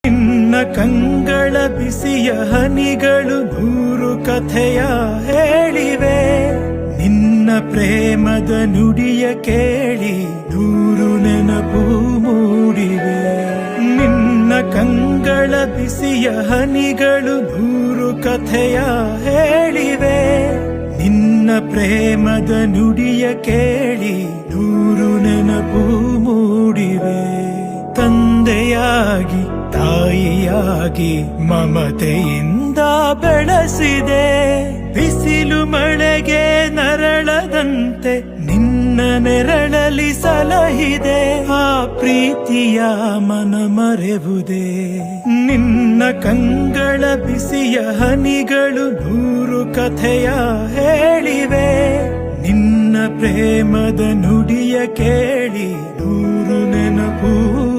ನಿನ್ನ ಕಂಗಳ ಬಿಸಿಯ ಹನಿಗಳು ನೂರು ಕಥೆಯ ಹೇಳಿವೆ. ನಿನ್ನ ಪ್ರೇಮದ ನುಡಿಯ ಕೇಳಿ ನೂರು ನೆನಪು ಮೂಡಿವೆ. ನಿನ್ನ ಕಂಗಳ ಬಿಸಿಯ ಹನಿಗಳು ನೂರು ಕಥೆಯ ಹೇಳಿವೆ. ನಿನ್ನ ಪ್ರೇಮದ ನುಡಿಯ ಕೇಳಿ ನೂರು ನೆನಪು ಮೂಡಿವೆ. ತಂದೆಯಾಗಿ ತಾಯಿಯಾಗಿ ಮಮತೆಯಿಂದ ಬೆಳೆಸಿದೆ. ಬಿಸಿಲು ಮಳೆಗೆ ನರಳದಂತೆ ನಿನ್ನ ನೆರಳಲಿ ಸಲಹಿದೆ. ಆ ಪ್ರೀತಿಯ ಮನ ಮರೆವುದೇ. ನಿನ್ನ ಕಂಗಳ ಬಿಸಿಯ ಹನಿಗಳು ನೂರು ಕಥೆಯ ಹೇಳಿವೆ. ನಿನ್ನ ಪ್ರೇಮದ ನುಡಿಯ ಕೇಳಿ ನೂರು ನೆನಪು